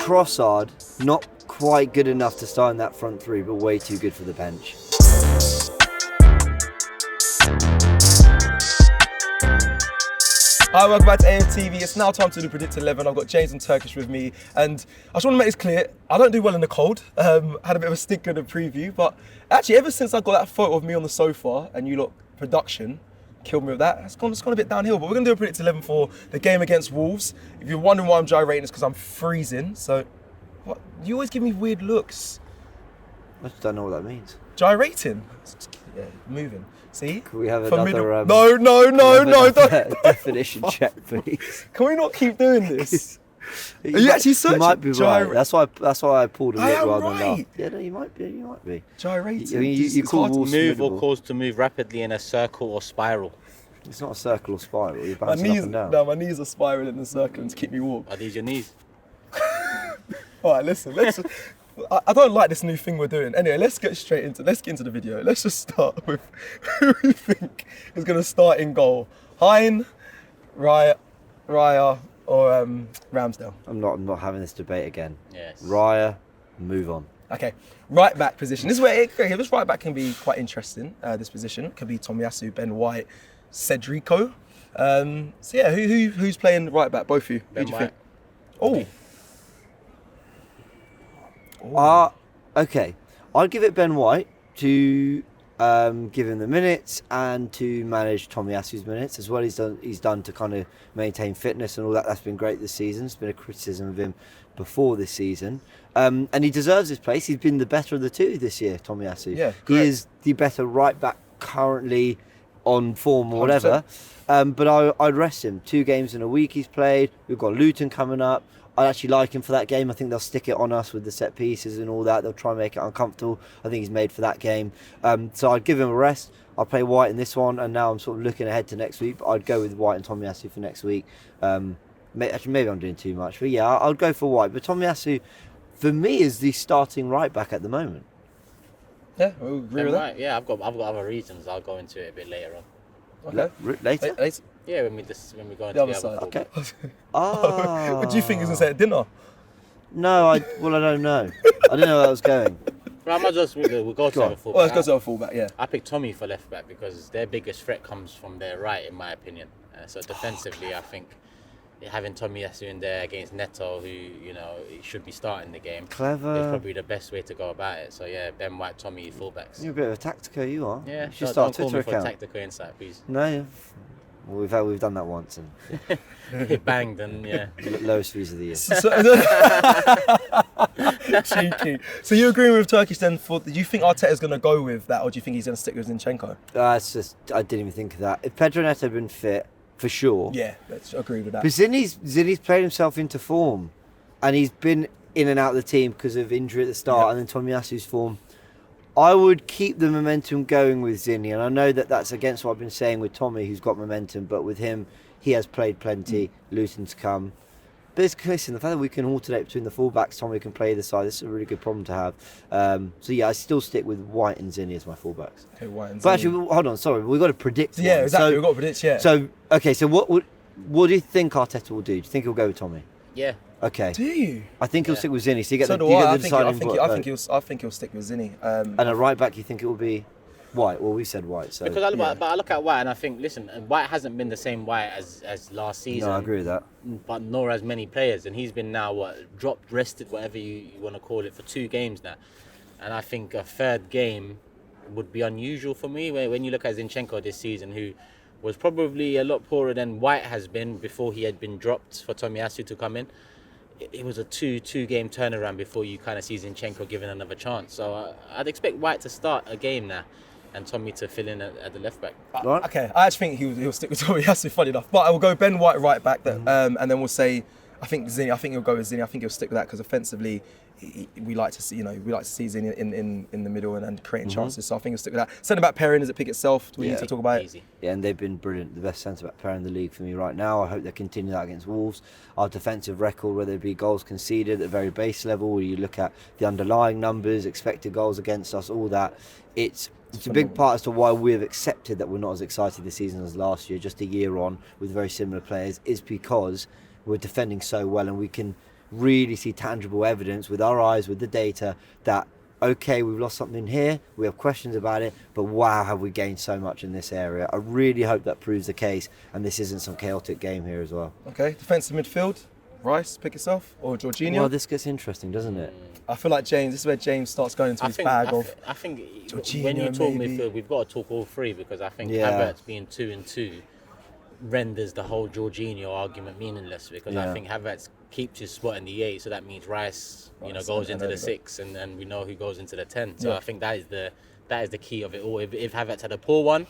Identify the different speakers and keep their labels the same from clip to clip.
Speaker 1: Trossard, not quite good enough to start in that front three, but way too good for the bench.
Speaker 2: Hi, welcome back to AFTV. It's now time to do Predict 11. I've got James and Turkish with me, and I just want to make this clear, I don't do well in the cold. Had a bit of a stinker in the preview, but actually ever since I got that photo of me on the sofa and you lot production killed me with that, it's gone a bit downhill. But we're going to do a Predict 11 for the game against Wolves. If you're wondering why I'm gyrating, it's because I'm freezing. So, what? You always give me weird looks.
Speaker 1: I just don't know what that means.
Speaker 2: Gyrating? Yeah, moving. See?
Speaker 1: Can we have another...
Speaker 2: No,
Speaker 1: definition check, please.
Speaker 2: Can we not keep doing this? Are you actually searching?
Speaker 1: You might be right. That's why I pulled a look rather than
Speaker 2: right.
Speaker 1: laugh. Yeah, no, you might be.
Speaker 2: Gyrating.
Speaker 1: I mean, you call Wolves
Speaker 3: move or cause to move rapidly in a circle or spiral.
Speaker 1: It's not a circle or spiral. You're bouncing up and down.
Speaker 2: No, my knees are spiraling in a circle to keep me warm.
Speaker 3: Are these your knees?
Speaker 2: All right, listen. I don't like this new thing we're doing. Anyway, let's get into the video. Let's just start with who we think is going to start in goal. Hein, Raya, or Ramsdale.
Speaker 1: I'm not having this debate again.
Speaker 3: Yes.
Speaker 1: Raya, move on.
Speaker 2: Okay, right back position. This is where this right back can be quite interesting. This position could be Tomiyasu, Ben White, Cedrico. So yeah, who's playing right back? Both of you. Who do you think? Oh.
Speaker 1: Okay. I'd give it Ben White to give him the minutes and to manage Tomiyasu's minutes as well. He's done to kind of maintain fitness and all that. That's been great this season. It's been a criticism of him before this season. And he deserves his place. He's been the better of the two this year, Tomiyasu.
Speaker 2: Yeah,
Speaker 1: he is the better right back currently on form or whatever.
Speaker 2: 100%.
Speaker 1: But I'd rest him. 2 games in a week he's played. We've got Luton coming up. I actually like him for that game. I think they'll stick it on us with the set pieces and all that. They'll try and make it uncomfortable. I think he's made for that game. So I'd give him a rest. I'll play White in this one, and now I'm sort of looking ahead to next week. But I'd go with White and Tomiyasu for next week. Actually, maybe I'm doing too much, but yeah, I'll go for White. But Tomiyasu, for me, is the starting right back at the moment.
Speaker 2: Yeah, we'll agree with that.
Speaker 3: Yeah, I've got other reasons. I'll go into it a bit later on.
Speaker 2: Okay.
Speaker 1: Later?
Speaker 2: Later.
Speaker 3: Yeah, when we go into
Speaker 2: The other side.
Speaker 1: Okay.
Speaker 2: What do you think he's going to say at dinner?
Speaker 1: No, I don't know. I didn't know where that was going.
Speaker 3: Well, I might just we'll go to our fullback.
Speaker 2: Well, let's go to our fullback, yeah.
Speaker 3: I picked Tommy for left back because their biggest threat comes from their right, in my opinion. So defensively, I think having Tomiyasu in there against Neto, who he should be starting the game,
Speaker 1: Clever.
Speaker 3: is probably the best way to go about it. So yeah, Ben White, Tommy, fullbacks.
Speaker 1: You're a bit of a tactico, you are.
Speaker 3: Yeah,
Speaker 1: you should start a
Speaker 3: don't
Speaker 1: Twitter
Speaker 3: call me for
Speaker 1: account.
Speaker 3: tactical insight, please.
Speaker 1: No, well, we've done that once, and
Speaker 3: It banged and yeah.
Speaker 1: lowest views of the year.
Speaker 2: Cheeky. So you're agreeing with Turkish then? Do you think Arteta's going to go with that, or do you think he's going to stick with Zinchenko?
Speaker 1: It's just I didn't even think of that. If Pedro Neto had been fit, for sure.
Speaker 2: Yeah, let's agree with that.
Speaker 1: But Zinni's played himself into form, and he's been in and out of the team because of injury at the start, and then Tomiyasu's form. I would keep the momentum going with Zinni, and I know that that's against what I've been saying with Tommy, who's got momentum, but with him, he has played plenty. Luton's come. But listen, the fact that we can alternate between the fullbacks, Tommy can play either side, this is a really good problem to have. So yeah, I still stick with White and Zinni as my fullbacks.
Speaker 2: Okay, White and Zinni.
Speaker 1: But actually, hold on, sorry, we've got to predict.
Speaker 2: Yeah,
Speaker 1: one.
Speaker 2: exactly, we've got to predict, yeah.
Speaker 1: So, okay, so what do you think Arteta will do? Do you think he'll go with Tommy?
Speaker 3: Yeah.
Speaker 1: Okay.
Speaker 2: Do you?
Speaker 1: I think he'll stick with Zinni. So you get
Speaker 2: So
Speaker 1: the
Speaker 2: do I.
Speaker 1: deciding
Speaker 2: I
Speaker 1: vote.
Speaker 2: think he'll stick with Zinni.
Speaker 1: And a right back, you think it will be White? Well, we said White. So
Speaker 3: Because I look at White and I think, listen, White hasn't been the same White as last season.
Speaker 1: No, I agree with that.
Speaker 3: But nor as many players, and he's been now dropped, rested, whatever you want to call it, for 2 games now. And I think a third game would be unusual for me. When you look at Zinchenko this season, who was probably a lot poorer than White has been before he had been dropped for Tomiyasu to come in. It was a two game turnaround before you kind of see Zinchenko given another chance. So I'd expect White to start a game now and Tommy to fill in at the left back.
Speaker 1: Right.
Speaker 2: Okay, I actually think he'll stick with Tomiyasu, funny enough. But I will go Ben White right back, and then we'll say, I think Zinni. I think he'll go with Zinni. I think he'll stick with that because offensively, we like to see Zinni in the middle and creating chances. So I think he'll stick with that. Centre back pairing, does it pick itself? Do we need to talk about
Speaker 3: Easy.
Speaker 1: Yeah, and they've been brilliant. The best centre back pair in the league for me right now. I hope they continue that against Wolves. Our defensive record, whether it be goals conceded at the very base level, or you look at the underlying numbers, expected goals against us, all that, it's a big part as to why we have accepted that we're not as excited this season as last year, just a year on with very similar players, is because we're defending so well and we can really see tangible evidence with our eyes, with the data, that okay, we've lost something here, we have questions about it, but wow, have we gained so much in this area. I really hope that proves the case, and this isn't some chaotic game here as well.
Speaker 2: Okay, defensive midfield. Rice, pick yourself, or Jorginho?
Speaker 1: Well, this gets interesting, doesn't it?
Speaker 2: I feel like this is where James starts going into his bag of.
Speaker 3: I think
Speaker 2: Jorginho,
Speaker 3: when you talk
Speaker 2: maybe.
Speaker 3: midfield, we've got to talk all three, because I think
Speaker 1: Yeah.
Speaker 3: Havertz being 2 and 2 renders the whole Jorginho argument meaningless, because I
Speaker 1: Yeah.
Speaker 3: think Havertz keeps his spot in the 8, so that means Rice, goes into the 6, and then we know who goes into the 10. So
Speaker 2: Yeah.
Speaker 3: I think that is the key of it all. If Havertz had a poor one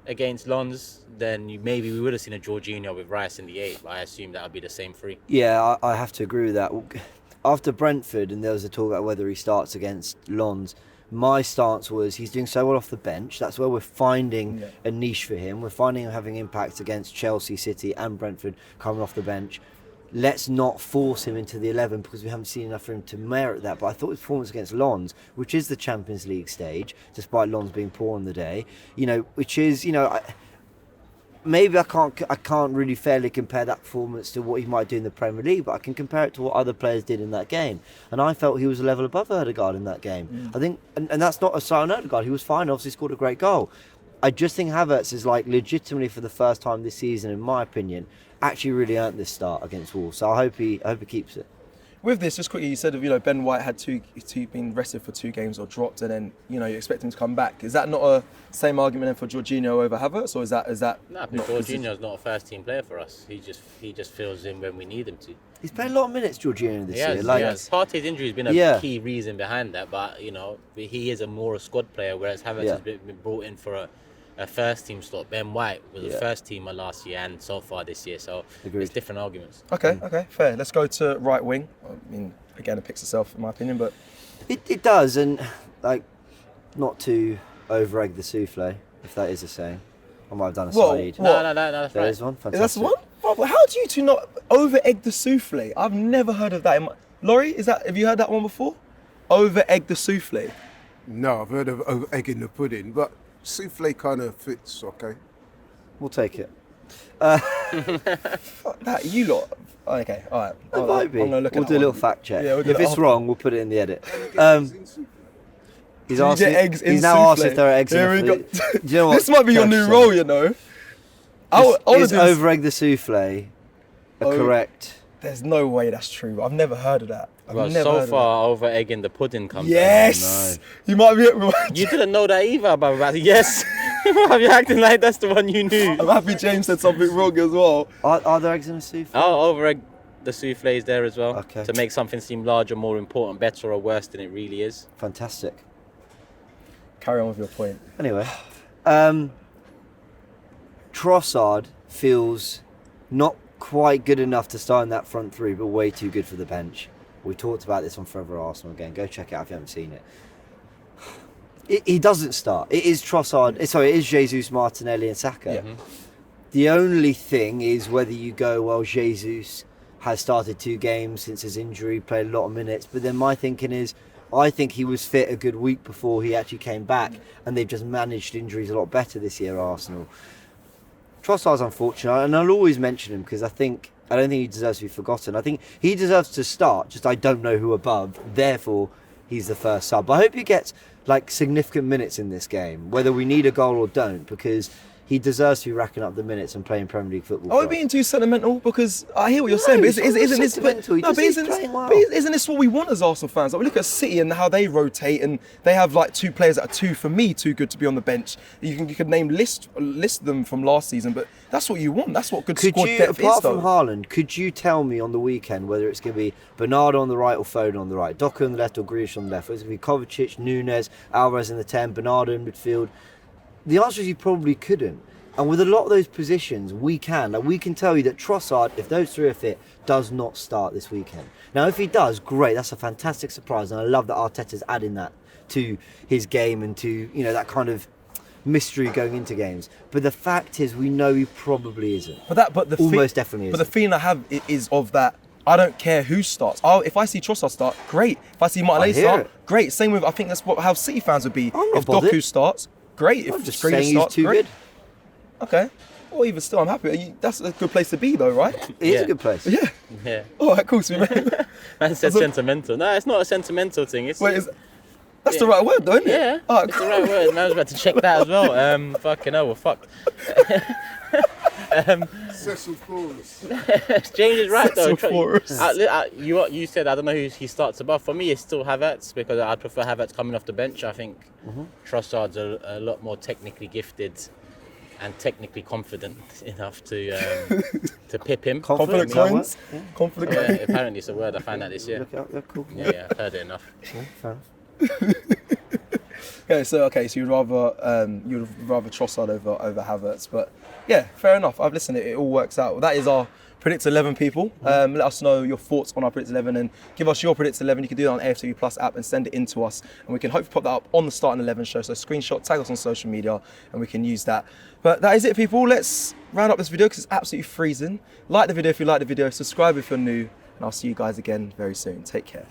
Speaker 3: against Lons, then maybe we would have seen a Jorginho with Rice in the 8, but I assume that would be the same 3.
Speaker 1: Yeah, I have to agree with that. After Brentford, and there was a talk about whether he starts against Lons, my stance was he's doing so well off the bench. That's where we're finding a niche for him. We're finding him having impacts against Chelsea, City and Brentford coming off the bench. Let's not force him into the 11 because we haven't seen enough for him to merit that. But I thought his performance against Lons, which is the Champions League stage, despite Lons being poor on the day, which is, maybe I can't really fairly compare that performance to what he might do in the Premier League, but I can compare it to what other players did in that game. And I felt he was a level above Ødegaard in that game. I think, and that's not a sign on Ødegaard. He was fine, obviously scored a great goal. I just think Havertz is legitimately for the first time this season, in my opinion, actually really earned this start against Wolves. So I hope he keeps it.
Speaker 2: With this, just quickly, you said Ben White had been rested for 2 games or dropped, and then you expect him to come back. Is that not a same argument then for Jorginho over Havertz, or is that
Speaker 3: No, but Jorginho's not a first team player for us. He just fills in when we need him to.
Speaker 1: He's played a lot of minutes, Jorginho, this year.
Speaker 3: Yes. Partey's injury has been a key reason behind that, but he is a squad player, whereas Havertz has been brought in for a first team slot. Ben White was a first teamer last year and so far this year, so it's different arguments.
Speaker 2: Okay, fair. Let's go to right wing. I mean, again, it picks itself in my opinion, but
Speaker 1: It does, and not to over-egg the souffle, if that is a saying. I might have done a slide.
Speaker 3: No, that's
Speaker 1: There
Speaker 3: right.
Speaker 1: is one. Fantastic.
Speaker 2: That's the one? Bro, but how do you two not over-egg the souffle? I've never heard of that. Laurie, have you heard that one before? Over-egg the souffle.
Speaker 4: No, I've heard of over egging the pudding, but souffle kind of fits, okay?
Speaker 1: We'll take it.
Speaker 2: Fuck that, you lot. Okay, all right.
Speaker 1: It might be.
Speaker 2: I'm gonna look
Speaker 1: We'll
Speaker 2: at
Speaker 1: do
Speaker 2: that
Speaker 1: a little
Speaker 2: one.
Speaker 1: fact check.
Speaker 2: Yeah, we'll do
Speaker 1: If
Speaker 2: that
Speaker 1: it's
Speaker 2: after.
Speaker 1: wrong, we'll put it in the edit. He's
Speaker 2: You
Speaker 1: asking.
Speaker 2: get eggs in
Speaker 1: He's now asked
Speaker 2: souffle.
Speaker 1: if there are eggs
Speaker 2: Here
Speaker 1: in
Speaker 2: we
Speaker 1: the
Speaker 2: go.
Speaker 1: food. Do you know what?
Speaker 2: This might be your new role,
Speaker 1: Is over-egg the souffle a correct?
Speaker 2: There's no way that's true. I've never heard of that. I've
Speaker 3: Well,
Speaker 2: never
Speaker 3: so
Speaker 2: heard of
Speaker 3: far, over egging the pudding comes.
Speaker 2: that. Yes! You might be...
Speaker 3: You didn't know that either, but yes. You're acting like that's the one you knew.
Speaker 2: I'm happy James said something wrong as well.
Speaker 1: Are there eggs in a souffle?
Speaker 3: I'll over egg the souffles there as well.
Speaker 1: Okay.
Speaker 3: To make something seem larger, more important, better or worse than it really is.
Speaker 1: Fantastic.
Speaker 2: Carry on with your point.
Speaker 1: Anyway, Trossard feels not quite good enough to start in that front 3, but way too good for the bench. We talked about this on Forever Arsenal again. Go check it out if you haven't seen it. He doesn't start. It is Trossard. Sorry, it is Jesus, Martinelli, and Saka.
Speaker 2: Yeah.
Speaker 1: The only thing is whether you go, well, Jesus has started 2 games since his injury, played a lot of minutes. But then my thinking is, I think he was fit a good week before he actually came back, and they've just managed injuries a lot better this year, Arsenal. Trossard's unfortunate, and I'll always mention him because I don't think he deserves to be forgotten. I think he deserves to start, just I don't know who above, therefore he's the first sub. I hope he gets significant minutes in this game, whether we need a goal or don't, because he deserves to be racking up the minutes and playing Premier League football.
Speaker 2: Are we being too sentimental? Because I hear what you're saying, but
Speaker 1: he's not
Speaker 2: isn't this
Speaker 1: sentimental. He just is playing well.
Speaker 2: isn't this what we want as Arsenal fans? Like, we look at City and how they rotate, and they have 2 players that are for me too good to be on the bench. You could name list them from last season, but that's what you want. That's what good squad depth is.
Speaker 1: Apart
Speaker 2: Though.
Speaker 1: from Haaland, could you tell me on the weekend whether it's going to be Bernardo on the right or Foden on the right, Doku on the left or Grealish on the left? Or it's going to be Kovacic, Nunes, Alvarez in the 10, Bernardo in midfield? The answer is you probably couldn't. And with a lot of those positions, we can. We can tell you that Trossard, if those 3 are fit, does not start this weekend. Now, if he does, great. That's a fantastic surprise. And I love that Arteta's adding that to his game and to, that kind of mystery going into games. But the fact is, we know he probably isn't.
Speaker 2: Almost
Speaker 1: definitely
Speaker 2: But
Speaker 1: isn't.
Speaker 2: the feeling I have is of that. I don't care who starts. If I see Trossard start, great. If I see Martinelli
Speaker 1: I hear
Speaker 2: start,
Speaker 1: it.
Speaker 2: great. Same with, I think that's how City fans would be.
Speaker 1: I'm not
Speaker 2: If
Speaker 1: bothered.
Speaker 2: Doku starts, great. If
Speaker 1: I'm just
Speaker 2: Grealish
Speaker 1: saying he's
Speaker 2: starts,
Speaker 1: too
Speaker 2: great.
Speaker 1: good.
Speaker 2: Okay. Or even still, I'm happy. That's a good place to be, though, right?
Speaker 1: It is
Speaker 3: Yeah.
Speaker 1: a good place.
Speaker 2: Yeah.
Speaker 3: Yeah.
Speaker 2: All right, cool. So, man.
Speaker 3: Man said sentimental. No, it's not a sentimental thing. It's
Speaker 2: Wait, that's the right word, though, isn't it?
Speaker 3: yeah,
Speaker 2: All right,
Speaker 3: it's
Speaker 2: cool.
Speaker 3: the right word. Man, I was about to check that as well. Fucking hell, well, fuck.
Speaker 4: Cecil Forrest.
Speaker 3: James is right though.
Speaker 2: Cecil Forrest.
Speaker 3: You said I don't know who he starts above. For me, it's still Havertz because I prefer Havertz coming off the bench. I think Trossard's a lot more technically gifted and technically confident enough to pip him.
Speaker 2: Confident
Speaker 1: Is that
Speaker 2: coins.
Speaker 1: what?
Speaker 2: Confident
Speaker 3: Yeah,
Speaker 2: coins.
Speaker 3: apparently it's a word I found out this year.
Speaker 1: Look it up. Yeah, cool.
Speaker 3: Yeah, I've heard it enough.
Speaker 1: Yeah, fair enough.
Speaker 2: Okay, so you'd rather Trossard over Havertz, but yeah, fair enough. I've listened. It all works out. Well, that is our Predict 11, people. Let us know your thoughts on our Predict 11 and give us your Predict 11. You can do that on AFTV Plus app and send it in to us, and we can hopefully pop that up on the Starting 11 show. So screenshot, tag us on social media, and we can use that. But that is it, people. Let's round up this video because it's absolutely freezing. Like the video if you like the video, subscribe if you're new, and I'll see you guys again very soon. Take care.